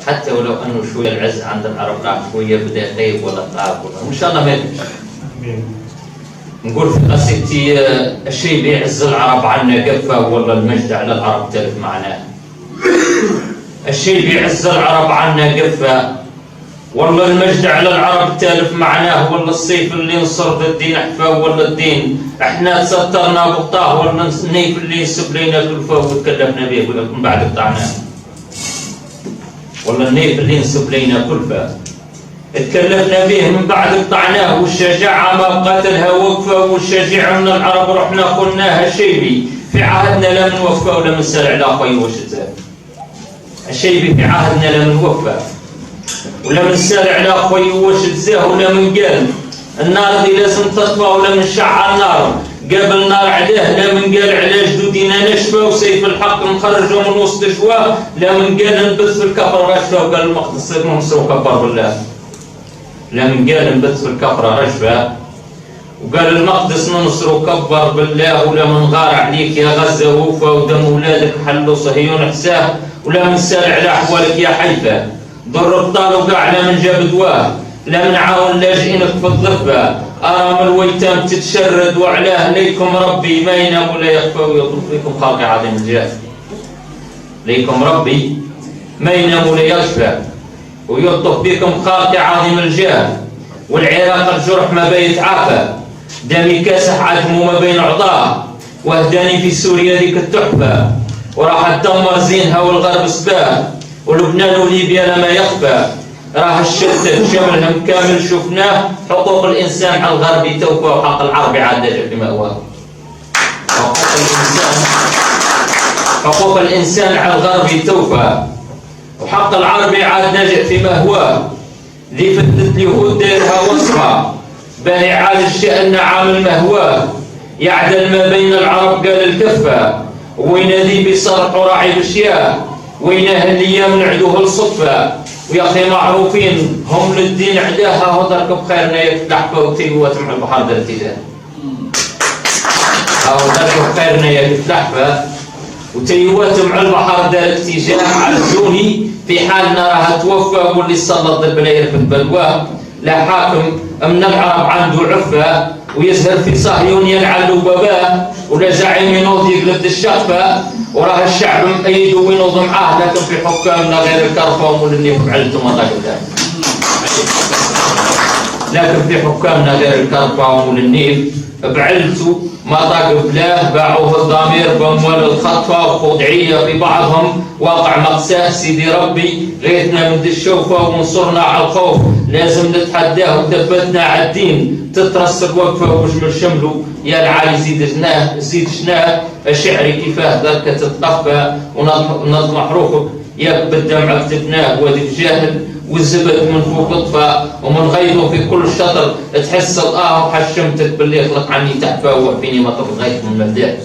حتى ولو انه شويه العز عند العرب راح شويه بدا يغيب ولا تعب وان شاء الله ما يدري. نقول في قصيدتي الشيء بيعز العرب عنا قفه والله المجد على العرب تلف معناه. الشيء بيعز العرب عنا قفه والله المجد على العرب تالف معناه. والله السيف اللي نصر ضد الدين احفاه والله الدين احنا تسترنا بغطاه. والله النيف اللي ينسب لينا كلفه وتكلفنا به ولكن بعد قطعناه. والله النيف اللي ينسب لينا كلفه تكلفنا به من بعد قطعناه. والشجاعه ما قاتلها وقفه والشجيع من العرب رحنا خلناها. الشيبي في عهدنا لا من وفى ولا من سلع لا خي وشتاء. الشيبي في عهدنا لا من وفى ولا من سارع لا خوي وشتزاه ولا من قال النار دي لازم تطفى ولا من شع النار قبل نار عليه. لا من قال على جدودنا نشفى وسيف الحق نخرجه من وسط جواه. لا من قال نبث في الكفر رشفه وقال المقدس منصر وكبر بالله. لا من قال نبث في الكفر رشفه وقال المقدس ننصر وكبر بالله. ولا من غار عليك يا غزه ووفى ودم اولادك حلوا صهيون حساه. ولا من سارع على احوالك يا حيفا ضر الطال وقع لا من جاب دواه. لا من عاون لاجئينك في الضفه ارام الويتام تتشرد وعلاه. ليكم ربي ما ينام ولا يخفى ويطلب فيكم خلق عظيم الجاه. ليكم ربي ما ينام ولا يخفى ويطلب بكم خلق عظيم الجاه. والعراق الجرح ما بيتعافى دمي كاسح عدمه ما بين عضاه. واهداني في سوريا ذيك التحفه وراح تدمر زينها والغرب سباه. ولبنان وليبيا لما يخفى راه الشتت شملهم كامل شفناه. حقوق الانسان على الغربي توفى وحق العربي عاد نجع في مأواه. حقوق الانسان على الغربي توفى وحق العربي عاد نجع في مهواه. ذي فتنة اليهود دايرها وصفها باهي عالج شأن عامل مهواه. يعدل ما بين العرب قال الكفة وينادي بصرح وراعي بشياه. ويناه الايام نعدوه الصفه ويا اخي معروفين هم للدين عداها. هضرك بخيرنا يفتح فوتي وتمع البحر درتيها. هضرك بخيرنا يفتح وتيوات مع البحر دار اتجاه عزوني في حالنا راها توفى. واللي سلط البلاير في البلواه. لا حاكم من العرب عنده عفه ويزهر في صهيون يلعن باباه. ولا زعيم ينوض يقلب الشقفه وراه الشعب مأيد وينوض معاه. لكن في حكامنا غير الكرفه واللي فعلتم الله قدام. لكن في حكامنا غير الكرفه والنيف بعلتوا ما طاق بلاه. باعوه الضمير باموال الخطفه وخدعيه في بعضهم واقع مقساه. سيدي ربي غيثنا من الشوفه وانصرنا على الخوف. لازم نتحداه وثبتنا على الدين. تترس الوقفه وجمل شمله يا العالي زيد جناه. الشعر كيفاه ذاك تتقفى ونظم حروفك يا بالدمع كتبناه. وذيك جاهل والزبد من فوق اطفى ومن غيظه في كل شطر تحس وحشمتك باللي يطلق عني تحفى. وفيني مطر غيث من مبدأ